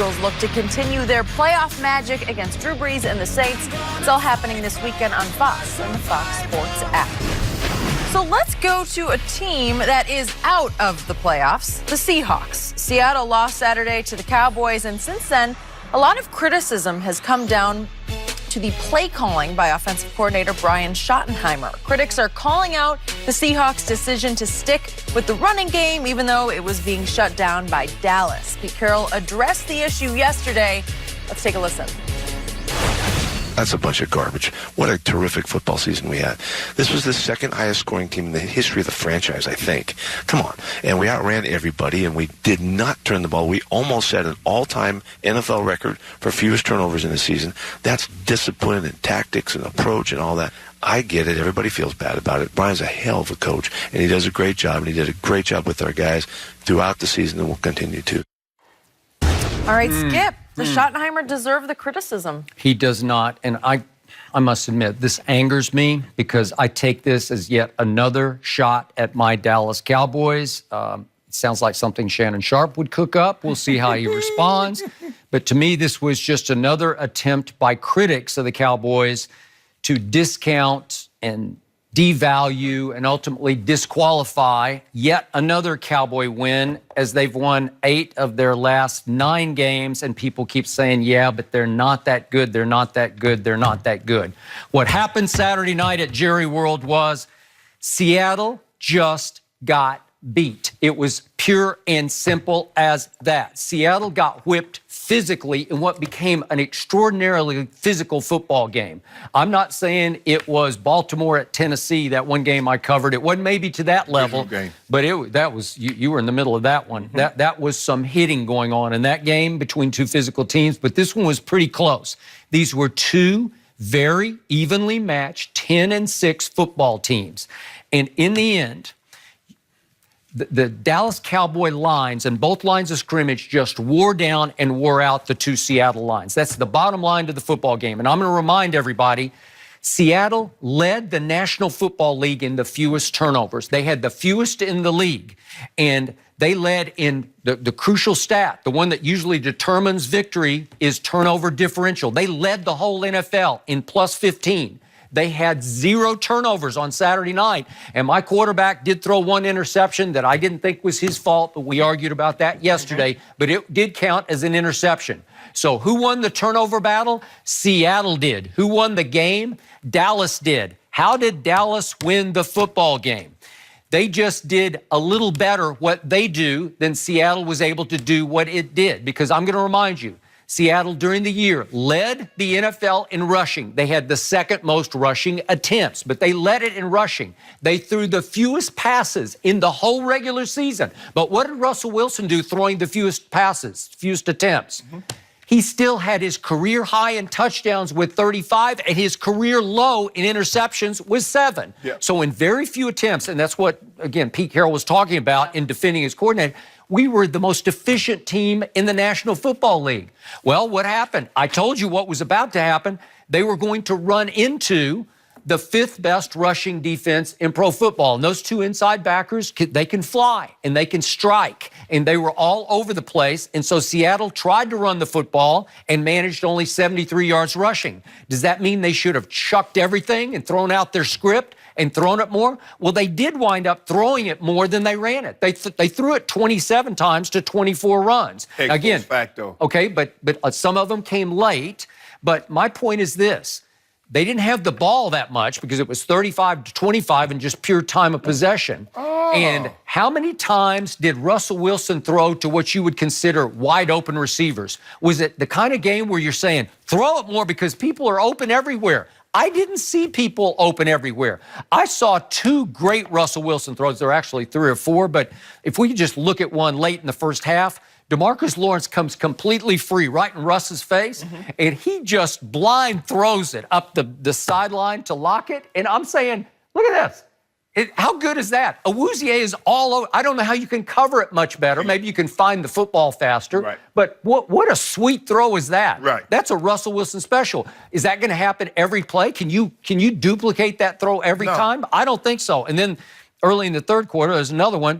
Eagles look to continue their playoff magic against Drew Brees and the Saints. It's all happening this weekend on Fox and the Fox Sports app. So let's go to a team that is out of the playoffs, the Seahawks. Seattle lost Saturday to the Cowboys, and since then, a lot of criticism has come down to the play calling by offensive coordinator Brian Schottenheimer. Critics are calling out the Seahawks' decision to stick with the running game, even though it was being shut down by Dallas. Pete Carroll addressed the issue yesterday. Let's take a listen. That's a bunch of garbage. What a terrific football season we had. This was the second highest scoring team in the history of the franchise, I think. Come on. And we outran everybody, and we did not turn the ball. We almost set an all-time NFL record for fewest turnovers in the season. That's discipline and tactics and approach and all that. I get it. Everybody feels bad about it. Brian's a hell of a coach, and he does a great job, and he did a great job with our guys throughout the season and will continue to. All right, Skip. Does Schottenheimer deserve the criticism? He does not, and I must admit, this angers me because I take this as yet another shot at my Dallas Cowboys. It sounds like something Shannon Sharp would cook up. We'll see how he responds. But to me, this was just another attempt by critics of the Cowboys to discount and devalue and ultimately disqualify yet another Cowboy win, as they've won 8 of their last 9 games, and people keep saying, yeah, but they're not that good, they're not that good, they're not that good. What happened Saturday night at Jerry World was Seattle just got beat. It was pure and simple as that. Seattle got whipped physically in what became an extraordinarily physical football game. I'm not saying it was Baltimore at Tennessee, that one game I covered. It wasn't maybe to that level, but that was you were in the middle of that one. That was some hitting going on in that game between two physical teams, but this one was pretty close. These were two very evenly matched 10-6 football teams. And in the end, the Dallas Cowboy lines and both lines of scrimmage just wore down and wore out the two Seattle lines. That's the bottom line to the football game. And I'm going to remind everybody, Seattle led the National Football League in the fewest turnovers. They had the fewest in the league. And they led in the crucial stat, the one that usually determines victory, is turnover differential. They led the whole NFL in plus 15. They had 0 turnovers on Saturday night, and my quarterback did throw one interception that I didn't think was his fault, but we argued about that yesterday, but it did count as an interception. So who won the turnover battle? Seattle did. Who won the game? Dallas did. How did Dallas win the football game? They just did a little better what they do than Seattle was able to do what it did, because I'm going to remind you, Seattle during the year led the NFL in rushing. They had the second most rushing attempts, but they led it in rushing. They threw the fewest passes in the whole regular season. But what did Russell Wilson do throwing the fewest passes, fewest attempts? He still had his career high in touchdowns with 35, and his career low in interceptions was 7. So in very few attempts, and that's what, again, Pete Carroll was talking about in defending his coordinator, we were the most efficient team in the National Football League. Well, what happened? I told you what was about to happen. They were going to run into the 5th best rushing defense in pro football. And those two inside backers, they can fly and they can strike. And they were all over the place. And so Seattle tried to run the football and managed only 73 yards rushing. Does that mean they should have chucked everything and thrown out their script and thrown it more? Well, they did wind up throwing it more than they ran it. They threw it 27 times to 24 runs. Again, okay, but some of them came late. But my point is this. They didn't have the ball that much because it was 35-25 and just pure time of possession. And how many times did Russell Wilson throw to what you would consider wide open receivers? Was it the kind of game where you're saying, throw it more because people are open everywhere? I didn't see people open everywhere. I saw 2 great Russell Wilson throws. There are actually 3 or 4, but if we could just look at one late in the first half, DeMarcus Lawrence comes completely free right in Russ's face, and he just blind throws it up the sideline to Lockett. And I'm saying, look at this. How good is that? Awuzie is all over. I don't know how you can cover it much better. Maybe you can find the football faster. But what a sweet throw is that? That's a Russell Wilson special. Is that going to happen every play? Can you duplicate that throw every time? I don't think so. And then early in the third quarter, there's another one.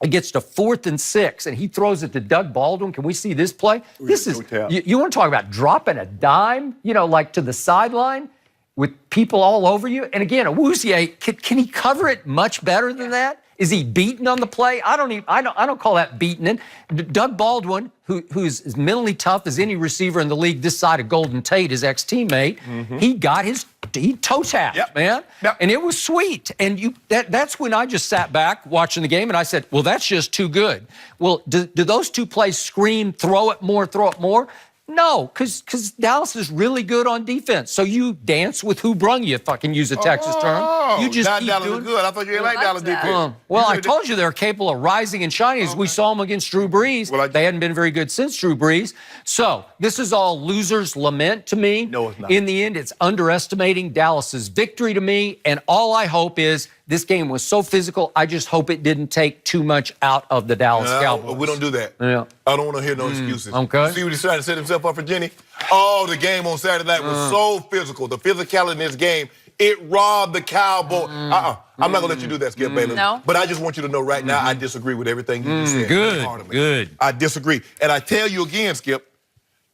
It gets to 4th and 6, and he throws it to Doug Baldwin. Can we see this play? This is, you want to talk about dropping a dime, like to the sideline with people all over you? And again, Awuzie, can he cover it much better than that? Is he beaten on the play? I don't call that beaten. And Doug Baldwin, who's as mentally tough as any receiver in the league this side of Golden Tate, his ex-teammate, he toe tapped, man. Yep. And it was sweet. And that's when I just sat back watching the game and I said, well, that's just too good. Well, do those two plays scream, throw it more? No, because Dallas is really good on defense. So you dance with who brung you, if I can use a Texas term. You just keep Dallas doing is good. I thought you didn't like Dallas defense. Well, I told you they're capable of rising and shining as we saw them against Drew Brees. Well, they hadn't been very good since Drew Brees. So this is all losers' lament to me. No, it's not. In the end, it's underestimating Dallas's victory to me. And all I hope is this game was so physical, I just hope it didn't take too much out of the Dallas Cowboys. We don't do that. Yeah. I don't want to hear no excuses. Okay. See what he's trying to set himself up for, Jenny? Oh, the game on Saturday night was so physical. The physicality in this game, it robbed the Cowboys. I'm not going to let you do that, Skip Bayless. No. But I just want you to know right now, I disagree with everything you just said. Good. I disagree. And I tell you again, Skip,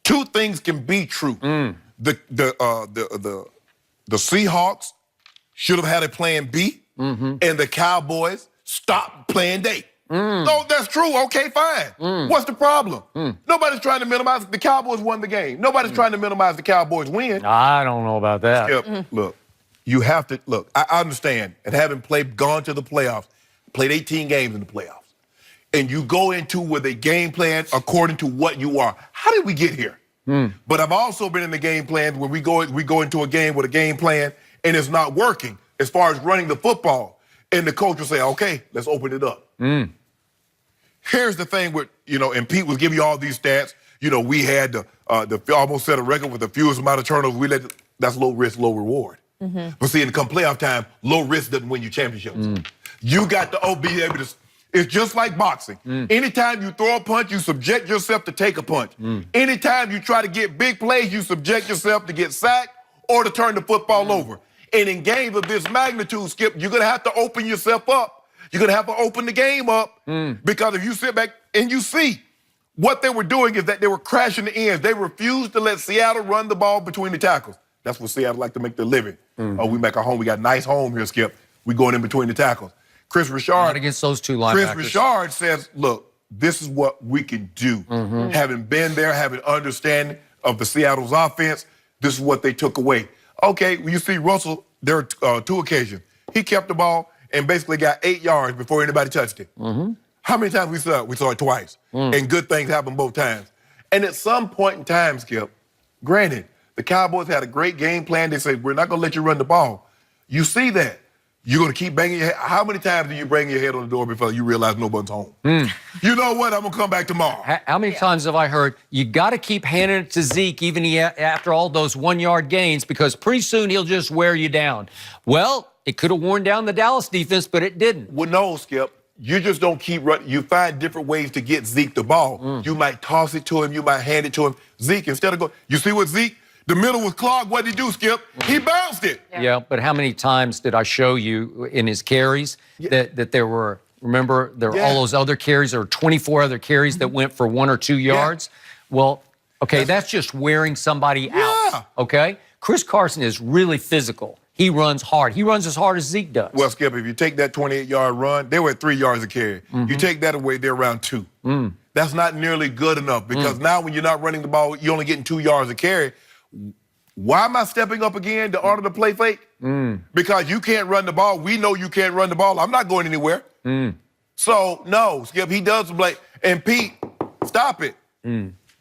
two things can be true. The Seahawks should have had a plan B, and the Cowboys stopped plan A. No, that's true. Okay, fine. What's the problem? Nobody's trying to minimize. The Cowboys won the game. Nobody's trying to minimize the Cowboys' win. I don't know about that. Skip, look, you have to look. I understand, and having gone to the playoffs, played 18 games in the playoffs, and you go into with a game plan according to what you are. How did we get here? But I've also been in the game plan where we go into a game with a game plan and it's not working as far as running the football, and the coach will say, "Okay, let's open it up." Here's the thing with, and Pete was giving you all these stats. We had the almost set a record with the fewest amount of turnovers. That's low risk, low reward. But see, come playoff time, low risk doesn't win you championships. You got to be able to. It's just like boxing. Anytime you throw a punch, you subject yourself to take a punch. Anytime you try to get big plays, you subject yourself to get sacked or to turn the football over. And in games of this magnitude, Skip, you're going to have to open yourself up. You're going to have to open the game up because if you sit back and you see what they were doing is that they were crashing the ends. They refused to let Seattle run the ball between the tackles. That's what Seattle like to make their living. We make our home. We got a nice home here, Skip. We going in between the tackles. Chris Richard. Not against those two linebackers. Chris Richard says, look, this is what we can do. Having been there, having understanding of the Seattle's offense, this is what they took away. Okay, when you see Russell, there are two occasions. He kept the ball and basically got 8 yards before anybody touched it. How many times we saw it? We saw it twice. And good things happen both times. And at some point in time, Skip, granted, the Cowboys had a great game plan. They said, we're not going to let you run the ball. You see that. You're going to keep banging your head. How many times do you bang your head on the door before you realize nobody's home? You know what? I'm going to come back tomorrow. How many times have I heard, you got to keep handing it to Zeke even after all those 1 yard gains because pretty soon he'll just wear you down. Well, it could have worn down the Dallas defense, but it didn't. Well, no, Skip. You just don't keep running. You find different ways to get Zeke the ball. You might toss it to him. You might hand it to him. Zeke, instead of going, you see what Zeke? The middle was clogged. What did he do, Skip? He bounced it. Yeah, but how many times did I show you in his carries that there were, remember, there were all those other carries, there were 24 other carries that went for 1 or 2 yards? Well, okay, that's just wearing somebody out, okay? Chris Carson is really physical. He runs hard. He runs as hard as Zeke does. Well, Skip, if you take that 28-yard run, they were at 3 yards a carry. You take that away, they're around 2. That's not nearly good enough because now when you're not running the ball, you're only getting 2 yards a carry. Why am I stepping up again to order the play fake? Because you can't run the ball. We know you can't run the ball. I'm not going anywhere. So, no, Skip, he does play. And Pete, stop it.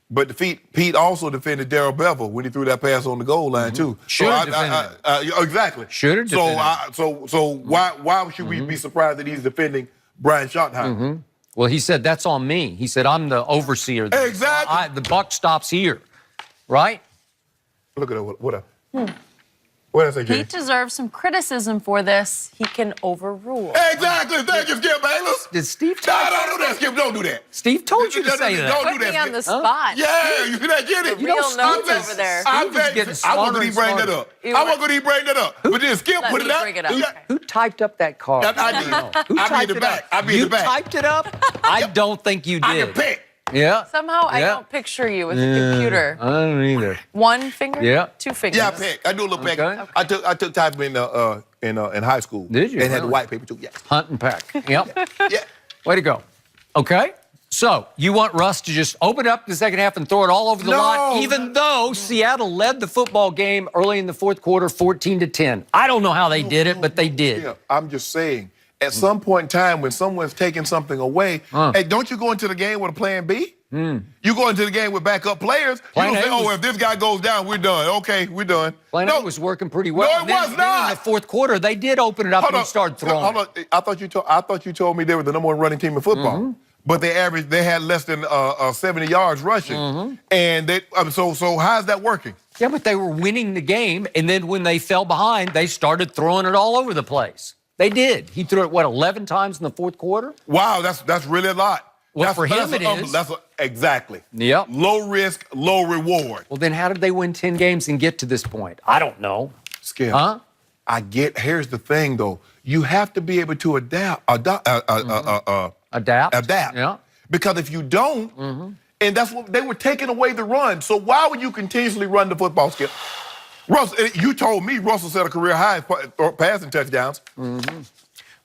But Pete also defended Darrell Bevel when he threw that pass on the goal line, too. Should have defended exactly. Should have defended So why should we be surprised that he's defending Brian Schottenheimer? Well, he said, that's on me. He said, I'm the overseer. Exactly. The buck stops here, right? Look at that. What did I say, Jay? He deserves some criticism for this. He can overrule. Exactly. Thank you, Skip Bayless. Did Steve No, tell don't do that, Skip. Don't do that. Steve told you to say that. Don't Put do that, me on Skip. the spot. Yeah, you see that? Get it? Real Steve notes is- over there. I Steve is getting I wasn't smarter gonna and bring that smarter. up. I wasn't gonna bring that up. But then Skip Let put me it out. bring it up. Yeah. Okay. Who typed up that card? I did. Who I typed be in the it back. up? I be in You the back. typed it up? I don't think you I did. can pick. Yeah. Somehow I Yeah. don't picture you with a computer. I don't either. One finger? Yeah. 2 fingers? Yeah, I pick. I do a little pick. Okay. I took typing in high school. Did you? And had the Really? white paper too. Yeah. Hunt and peck. Yep. Yeah. Way to go. Okay. So you want Russ to just open up the second half and throw it all over the lot, even though Seattle led the football game early in the fourth quarter, 14-10. I don't know how they did it, but they did. Yeah, I'm just saying. At some point in time, when someone's taking something away, hey, don't you go into the game with a plan B? You go into the game with backup players. Plan You don't say, A was- oh, if this guy goes down, we're done. Okay, we're done. Plan A was working pretty well. No, it And then- was then not. in the fourth quarter, they did open it up and start throwing. Hold on. I thought you told me they were the number one running team in football. But they had less than 70 yards rushing. And so how's that working? Yeah, but they were winning the game, and then when they fell behind, they started throwing it all over the place. They did. He threw it, 11 times in the fourth quarter? Wow, that's really a lot. Well, for him it is. Exactly. Yep. Low risk, low reward. Well, then how did they win 10 games and get to this point? I don't know. Skip. Huh? Here's the thing, though. You have to be able to adapt. Adapt. Yeah. Because if you don't, and that's what they were taking away the run. So why would you continuously run the football, Skip? Russell, you told me Russell set a career high in passing touchdowns.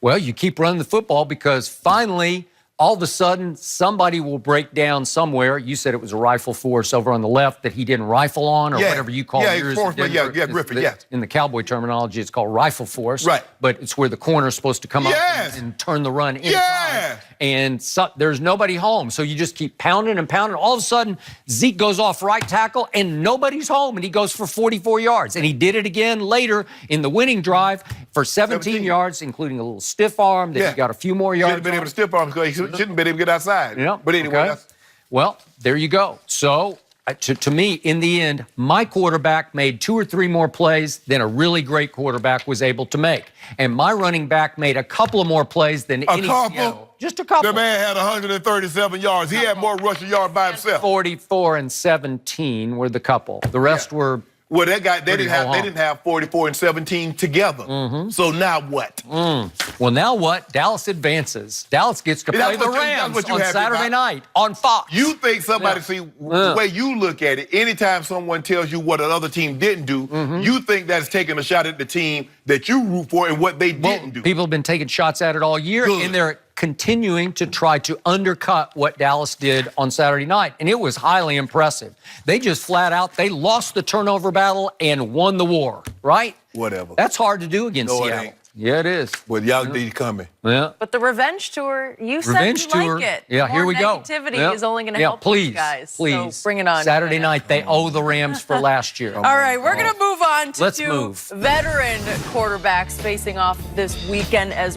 Well, you keep running the football because finally, all of a sudden, somebody will break down somewhere. You said it was a rifle force over on the left that he didn't rifle on, or Yeah. whatever you call Yeah, yours. force, in Denver. yeah, Griffin, yes. In the Cowboy terminology, it's called rifle force. Right. But it's where the corner's supposed to come up Yes. and turn the run inside. Yeah. And there's nobody home. So you just keep pounding and pounding. All of a sudden, Zeke goes off right tackle, and nobody's home, and he goes for 44 yards. And he did it again later in the winning drive for 17 yards, including a little stiff arm that he got a few more Should yards have been on. able to stiff arm because he shouldn't have been able to get outside. Yeah. But anyway, okay. that's... Well, there you go. So, to me, in the end, my quarterback made 2 or 3 more plays than a really great quarterback was able to make. And my running back made a couple of more plays than any couple? Seattle. Just a couple. The man had 137 yards. He had more rushing yards by himself. 44 and 17 were the couple. The rest were... Well, that guy, they Pretty didn't have 44 and 17 together. So now what? Well, now what? Dallas advances. Dallas gets to play That's the what you- that's Rams what you on happy Saturday about. night on Fox. You think somebody, see, the way you look at it, anytime someone tells you what another team didn't do, you think that's taking a shot at the team that you root for and what they didn't do. People have been taking shots at it all year, Good. and they're continuing to try to undercut what Dallas did on Saturday night, and it was highly impressive. They just flat out, they lost the turnover battle and won the war, right? Whatever. That's hard to do against No, it Seattle. ain't. Yeah, it is. But y'all need coming. Yeah. But the revenge tour, you said Revenge you tour. like it. Yeah, here we go. Negativity Yeah. is only going to Yeah, help please, these guys. please. So bring it on. Saturday night, they owe the Rams for last year. All right, we're going to move on to Let's 2 move. veteran quarterbacks facing off this weekend as